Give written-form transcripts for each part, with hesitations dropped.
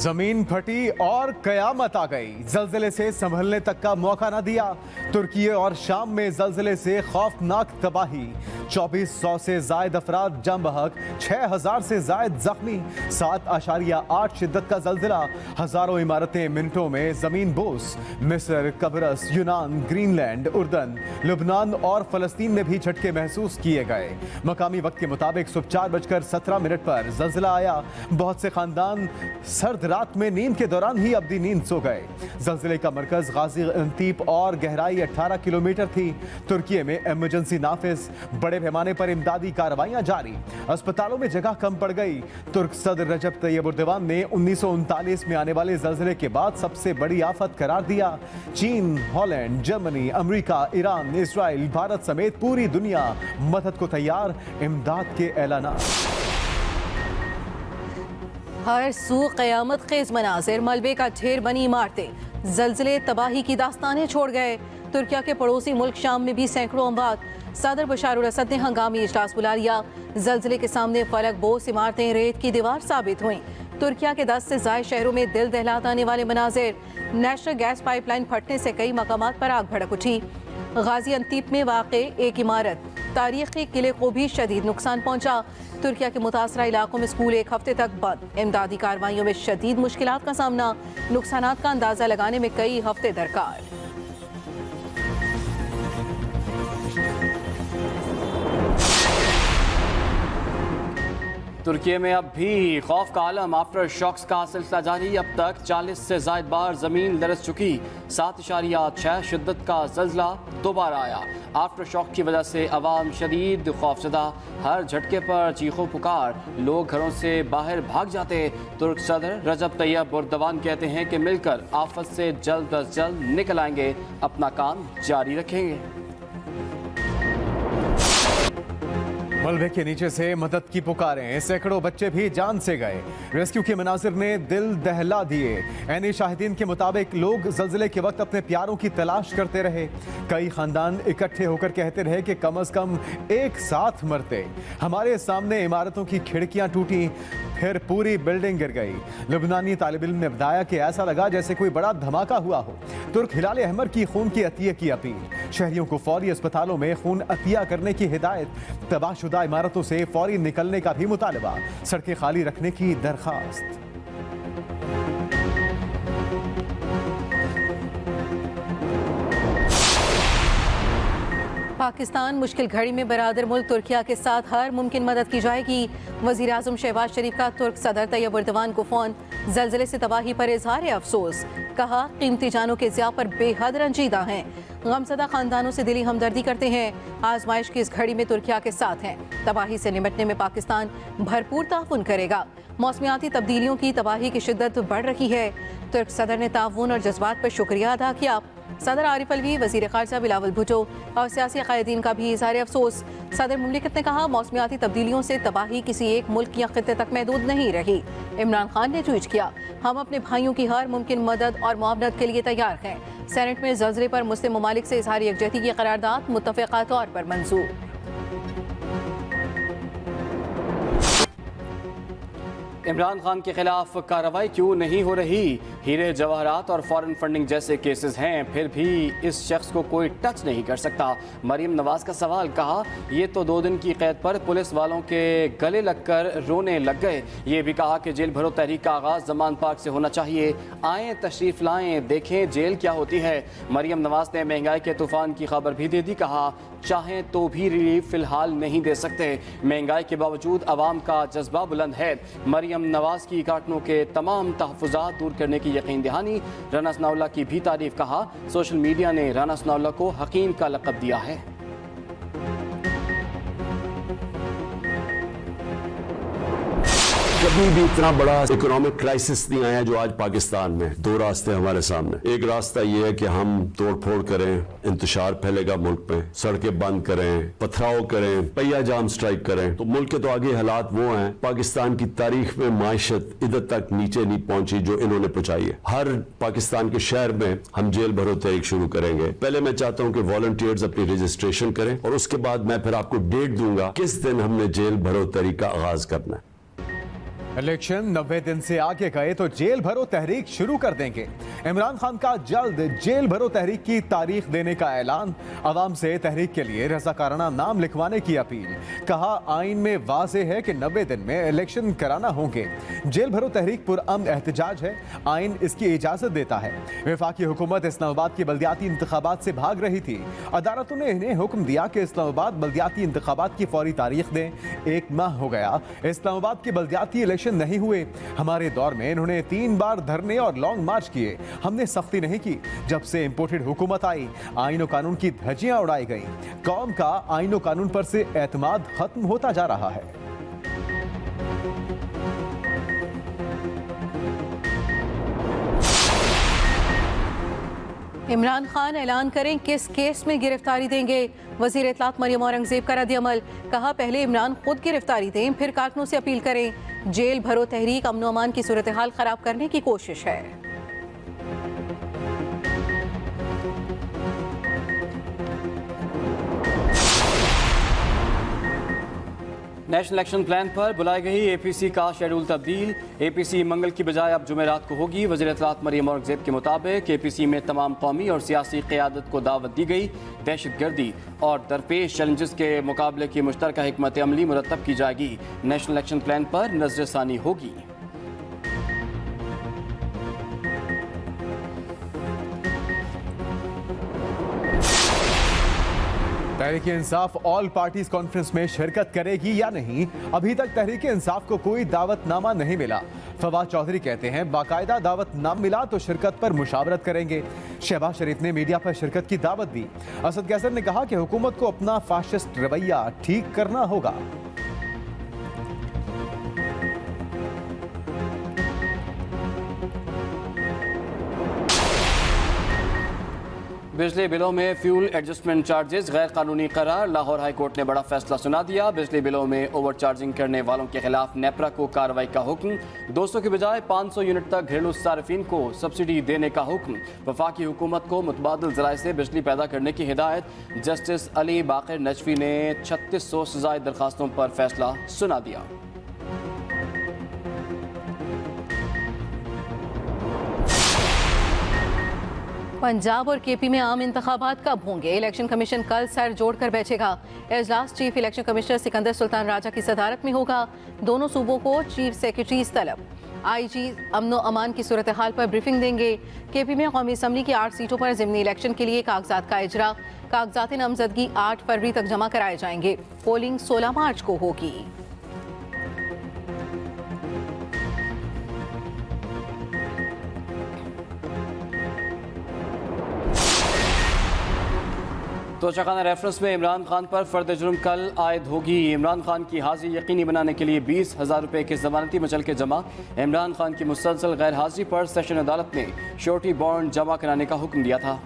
जमीन फटी और कयामत आ गई। जल्जले से संभलने तक का मौका न दिया। तुर्की और शाम में जल्जले से खौफनाक तबाही। 2400 से जायद अफराद जम बहक, 6000 से जायद जख्मी। 7.8 शिद्दत का जल्जला, हजारों इमारतें मिनटों में जमीन बोस। मिस्र, कब्रस, यूनान, ग्रीनलैंड, उर्दन, लुबनान और फलस्तीन में भी झटके महसूस किए गए। मकामी वक्त के मुताबिक सुबह 4:17 पर जल्जला आया। बहुत से खानदान सर्द रात में नींद के दौरान ही अब्दी नींद सो गए। जल्जले का मरकज गाजी अंतीप और गहराई 18 किलोमीटर थी। तुर्की में इमरजेंसी नाफिज, बड़े पैमाने पर इमदादी कार्रवाइयां जारी। अस्पतालों में जगह कम पड़ गई। तुर्क सदर रजब तैयब एर्दोगान ने 1939 में आने वाले जल्जले के बाद सबसे बड़ी आफत करार दिया। चीन, Holland, Germany, America, Iran, Israel, Bharat समेत पूरी दुनिया मदद को तैयार। इमदाद के ऐलान। हर सू क़यामत खेज मनाजिर, मलबे का ढेर बनी इमारतें, जल्जले तबाही की दास्तानें छोड़ गए। तुर्किया के पड़ोसी मुल्क शाम में भी सैकड़ों अमवात। सदर बशार असद ने हंगामी इजलास बुला लिया। जल्जले के सामने फलक बोस इमारतें रेत की दीवार साबित हुई। तुर्किया के 10 से ज़ायद शहरों में दिल दहलाने वाले मनाजिर। नेशनल गैस पाइपलाइन फटने से कई मकामात पर आग भड़क उठी। गाजी अंतीप में वाक़े एक इमारत, तारीखी किले को भी शदीद नुकसान पहुंचा। तुर्किया के मुतासरा इलाकों में स्कूल एक हफ्ते तक बंद। इमदादी कार्रवाइयों में शदीद मुश्किलात का सामना। नुकसानात का अंदाजा लगाने में कई हफ्ते दरकार। तुर्की में अब भी खौफ का आलम। आफ्टर शॉक्स का सिलसिला जारी। अब तक 40 से जायद बार जमीन लरस चुकी। 7.6 शिद्दत का जल्जला दोबारा आया। आफ्टर शॉक की वजह से अवाम शदीद खौफजदा। हर झटके पर चीखों पुकार, लोग घरों से बाहर भाग जाते। तुर्क सदर रजब तैयब एर्दोगान कहते हैं कि मिलकर आफत से जल्द अज जल्द निकल आएंगे, अपना काम जारी रखेंगे। मलबे के नीचे से मदद की पुकारें, सैकड़ों बच्चे भी जान से गए। रेस्क्यू के मनाजिर ने दिल दहला दिए। ऐनी शाहिदीन के मुताबिक लोग जल्जले के वक्त अपने प्यारों की तलाश करते रहे। कई खानदान इकट्ठे होकर कहते रहे कि कम से कम एक साथ मरते। हमारे सामने इमारतों की खिड़कियां टूटी, फिर पूरी बिल्डिंग गिर गई। लुबनानी तालिब इल्म ने बताया कि ऐसा लगा जैसे कोई बड़ा धमाका हुआ हो। तुर्क हिलाल अहमर की खून की अतिये की अपील। शहरियों को फौरी अस्पतालों में खून अतिया करने की हिदायत। तबाहशुदा इमारतों से फौरी निकलने का भी मुतालबा। सड़कें खाली रखने की दरखास्त। पाकिस्तान मुश्किल घड़ी में बरादर मुल्क तुर्किया के साथ हर मुमकिन मदद की जाएगी। वज़ीर आज़म शहबाज शरीफ का तुर्क सदर तैयब एर्दोगान को फ़ोन। जल्जले से तबाही पर इजहार अफसोस। कहा कीमती जानों के ज़िया पर बेहद रंजीदा हैं। गमज़दा खानदानों से दिली हमदर्दी करते हैं। आजमाइश की इस घड़ी में तुर्किया के साथ हैं। तबाही से निपटने में पाकिस्तान भरपूर ताउन करेगा। मौसमियाती तब्दीलियों की तबाही की शिद्दत बढ़ रही है। तुर्क सदर ने ताउन और जज्बात पर शुक्रिया अदा किया। सदर आरिफ अलवी, वज़ीर ख़ारजा बिलावल भुट्टो और सियासी क़ायदीन का भी इज़हार अफसोस। सदर मुमलिकत ने कहा मौसमियाती तब्दीलियों से तबाही किसी एक मुल्क या ख़ित्ते तक महदूद नहीं रही। इमरान खान ने ट्वीट किया, हम अपने भाइयों की हर मुमकिन मदद और मुआवनत के लिए तैयार हैं। सेनेट में जल्जले पर मुस्लिम ममालिक से इज़हार यकजहती की करारदाद मुत्तफ़िक़ा तौर पर मंजूर। इमरान खान के खिलाफ कार्रवाई क्यों नहीं हो रही? हीरे जवाहरात और फॉरेन फंडिंग जैसे केसेस हैं, फिर भी इस शख्स को कोई टच नहीं कर सकता। मरीम नवाज का सवाल। कहा ये तो 2 दिन की कैद पर पुलिस वालों के गले लगकर रोने लग गए। ये भी कहा कि जेल भरो तहरीक का आगाज जमान पार्क से होना चाहिए। आएँ तशरीफ लाएँ, देखें जेल क्या होती है। मरीम नवाज ने महंगाई के तूफान की खबर भी दे दी। कहा चाहें तो भी रिलीफ फिलहाल नहीं दे सकते। महंगाई के बावजूद अवाम का जज्बा बुलंद है। मरीम नवाज की घाटनों के तमाम तहफ़्फ़ुज़ात दूर करने की यकीन दहानी। राना सनाउल्लाह की भी तारीफ। कहा सोशल मीडिया ने राना सनाउल्लाह को हकीम का लक़ब दिया है। कभी भी इतना बड़ा इकोनॉमिक क्राइसिस नहीं आया जो आज पाकिस्तान में। 2 रास्ते हमारे सामने। एक रास्ता ये है कि हम तोड़ फोड़ करें, इंतशार फैलेगा मुल्क में, सड़कें बंद करें, पथराव करें, पहिया जाम स्ट्राइक करें, तो मुल्क के तो आगे हालात वो हैं। पाकिस्तान की तारीख में माइशत इधर तक नीचे नहीं पहुंची जो इन्होंने पहुंचाई है। हर पाकिस्तान के शहर में हम जेल भरो तहरीक शुरू करेंगे। पहले मैं चाहता हूं कि वॉलंटियर्स अपनी रजिस्ट्रेशन करें और उसके बाद मैं फिर आपको डेट दूंगा किस दिन हमने जेल भरो तहरीक का आगाज करना है। इलेक्शन 90 दिन से आगे गए तो जेल भरो तहरीक शुरू कर देंगे। इमरान खान का जल्द जेल भरो तहरीक की तारीख देने का ऐलान। अवाम से तहरीक के लिए रज़ाकाराना नाम लिखवाने की अपील। कहा आइन में वाज़े है कि 90 दिन में इलेक्शन कराना होंगे। जेल भरो तहरीक पुरअमन एहतजाज है, आइन इसकी इजाजत देता है। वफाकी हुकूमत इस्लामाबाद की बल्दियाती इंतखाबात से भाग रही थी। अदालतों ने इन्हें हुक्म दिया कि इस्लामाबाद बल्दियाती इंतखाबात की फौरी तारीख दें। 1 माह हो गया इस्लामाबाद के बल्दियाती इलेक्शन नहीं हुए। हमारे दौर में इन्होंने 3 बार धरने और लॉन्ग मार्च किए, हमने सख्ती नहीं की। जब से इंपोर्टेड हुकूमत आई आइन और कानून की धज्जियां उड़ाई गई। कौम का आइन और कानून पर से एतमाद खत्म होता जा रहा है। इमरान खान ऐलान करें किस केस में गिरफ्तारी देंगे। वजीर इत्तलात मरियम औरंगजेब का रद्द-ए-अमल। कहा पहले इमरान खुद गिरफ्तारी दें, फिर कारकुनों से अपील करें। जेल भरो तहरीक अमन अमान की सूरत हाल खराब करने की कोशिश है। नेशनल एक्शन प्लान पर बुलाई गई एपीसी का शेड्यूल तब्दील। एपीसी मंगल की बजाय अब जुमेरात को होगी। वज़ीर इत्तलात मरियम औरंगजेब के मुताबिक एपीसी में तमाम कौमी और सियासी क़यादत को दावत दी गई। दहशतगर्दी और दरपेश चैलेंजेस के मुकाबले की मुश्तरका हिकमत अमली मुरतब की जाएगी। नेशनल एक्शन प्लान पर नज़रसानी होगी। Tehreek Insaf all parties conference में शिरकत करेगी या नहीं, अभी तक तहरीक इंसाफ को कोई दावतनामा नहीं मिला। फवाद चौधरी कहते हैं बाकायदा दावतनामा मिला तो शिरकत पर मुशावरत करेंगे। शहबाज शरीफ ने मीडिया पर शिरकत की दावत दी। असद कैसर ने कहा कि हुकूमत को अपना फाशिस्ट रवैया ठीक करना होगा। बिजली बिलों में फ्यूल एडजस्टमेंट चार्जेस गैर कानूनी करार। लाहौर हाई कोर्ट ने बड़ा फैसला सुना दिया। बिजली बिलों में ओवर चार्जिंग करने वालों के खिलाफ नेपरा को कार्रवाई का हुक्म। 200 की बजाय 500 यूनिट तक घरेलू सार्फिन को सब्सिडी देने का हुक्म। वफाकी हुकूमत को मुतबादिल ज़राए से बिजली पैदा करने की हिदायत। जस्टिस अली बाकर नजफी ने 3600 से ज़ायद दरखास्तों पर फैसला सुना दिया। पंजाब और केपी में आम इंतखाबात कब होंगे? इलेक्शन कमीशन कल सर जोड़कर बैठेगा। इजलास chief election commissioner Sikandar Sultan Raja की सदारत में होगा। दोनों सूबों को चीफ सेक्रेटरीज तलब। आईजी अमनो अमान की सूरत हाल पर ब्रीफिंग देंगे। केपी में कौमी असम्बली की 8 सीटों पर ज़िमनी इलेक्शन के लिए कागजात का इजरा। कागजात नामजदगी 8 फरवरी तक जमा कराए जाएंगे। पोलिंग 16 मार्च को होगी। तो चकाना रेफरेंस में इमरान खान पर फर्द जुर्म कल आयद होगी। इमरान खान की हाजिरी यकीनी बनाने के लिए 20,000 रुपये की जमानती मचल के जमा। इमरान खान की मुसलसल गैर हाजिरी पर सेशन अदालत ने श्योरिटी बॉन्ड जमा कराने का हुक्म दिया था।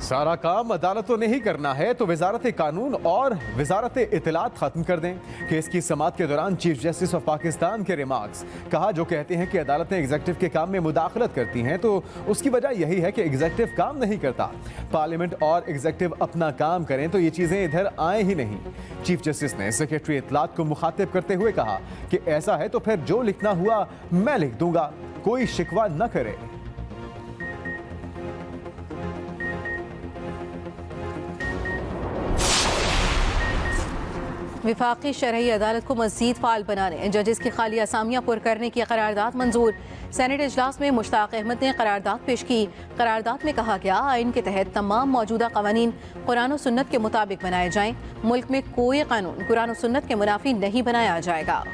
सारा काम अदालतों ने ही करना है तो वजारत कानून और वजारत इत्तलात खत्म कर दें। केस की समाअत के दौरान चीफ जस्टिस ऑफ पाकिस्तान के रिमार्क्स। कहा जो कहते हैं कि अदालतें एग्जेक्टिव के काम में मुदाखलत करती हैं तो उसकी वजह यही है कि एग्जेक्टिव काम नहीं करता। पार्लियामेंट और एग्जेक्टिव अपना काम करें तो ये चीज़ें इधर आए ही नहीं। चीफ जस्टिस ने सेक्रेटरी इत्तलात को मुखातिब करते हुए कहा कि ऐसा है तो फिर जो लिखना हुआ मैं लिख दूंगा, कोई शिकवा न करे। विफाकी शरई अदालत को मज़ीद फ़ाल बनाने, जजेस की खाली असामियाँ पुर करने की करारदाद मंजूर। सेनेट इजलास में मुश्ताक अहमद ने करारदाद पेश की। करारदाद में कहा गया आइन के तहत तमाम मौजूदा कवानीन कुरान और सुन्नत के मुताबिक बनाए जाएं। मुल्क में कोई कानून कुरान और सुन्नत के मुनाफी नहीं बनाया जाएगा।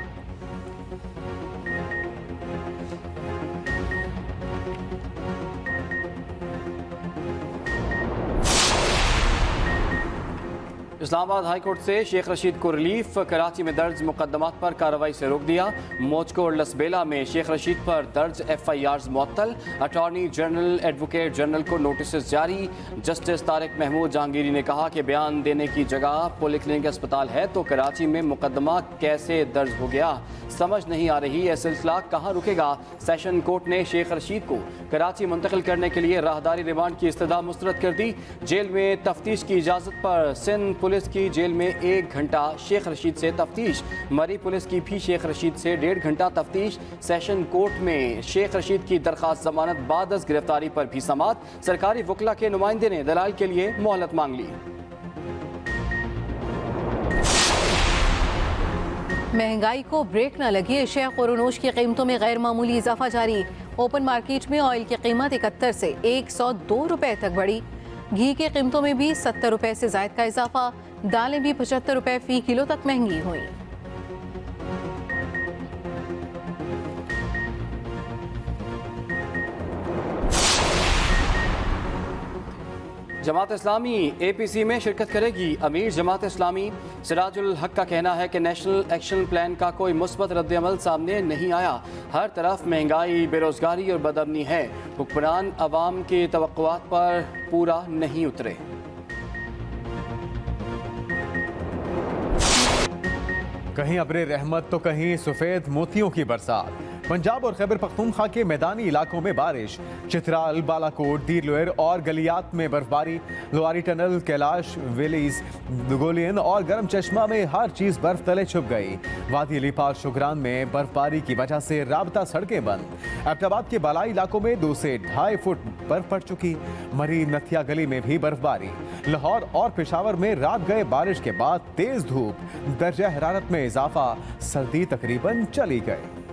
इस्लामाबाद हाई कोर्ट से शेख रशीद को रिलीफ। कराची में दर्ज मुकदमात पर कार्रवाई से रोक दिया। मोजको और लसबेला में शेख रशीद पर दर्ज FIRs मुअत्तल। अटॉर्नी जनरल एडवोकेट जनरल को नोटिस जारी। जस्टिस तारिक महमूद जहांगीरी ने कहा कि बयान देने की जगह पॉलीक्लिनिक अस्पताल है तो कराची में मुकदमा कैसे दर्ज हो गया, समझ नहीं आ रही। यह सिलसिला कहाँ रुकेगा। सेशन कोर्ट ने शेख रशीद को कराची मुंतकिल करने के लिए राहदारी रिमांड की इस्तदा मुस्तरद कर दी। जेल में तफ्तीश की इजाज़त पर सिंध पुलिस की जेल में 1 घंटा शेख रशीद से तफ्तीश। मरी पुलिस की भी शेख रशीद से 1.5 घंटा तफ्तीश। सेशन कोर्ट में शेख रशीद की दरख्वास्त जमानत बाद अज गिरफ्तारी पर भी समात। सरकारी वकला के नुमाइंदे ने दलाल के लिए मोहलत मांग ली। महंगाई को ब्रेक न लगी। एशिया कोरोनोश की कीमतों में गैर मामूली इजाफा जारी। ओपन मार्केट में ऑयल की कीमत 71 से 102 रुपए तक बढ़ी। घी की कीमतों में भी 70 रुपए से जायद का इजाफा। दालें भी 75 रुपए फी किलो तक महंगी हुई। जमात इस्लामी APC में शिरकत करेगी। अमीर जमात इस्लामी सिराजुल हक का कहना है कि नेशनल एक्शन प्लान का कोई मुस्बत रद्द-ए-अमल सामने नहीं आया। हर तरफ महंगाई, बेरोजगारी और बदअमनी है। हुक्मरान अवाम के तवक्कुआत पर पूरा नहीं उतरे। कहीं अब्रे रहमत तो कहीं सफेद मोतियों की बरसात। पंजाब और खैबर पख्तूनख्वा के मैदानी इलाकों में बारिश। चित्राल, बालाकोट, दीरलोयर और गलियात में बर्फबारी। लोहारी टनल, कैलाश वेलीज, दुगोलियन और गर्म चश्मा में हर चीज बर्फ तले छुप गई। वादी लिपा और शुगरान में बर्फबारी की वजह से राबता सड़कें बंद। एबटाबाद के बालाई इलाकों में 2 से 2.5 फुट बर्फ पड़ चुकी। मरी नथिया गली में भी बर्फबारी। लाहौर और पेशावर में रात गए बारिश के बाद तेज धूप। दर्जा हरारत में इजाफा, सर्दी तकरीबन चली गई।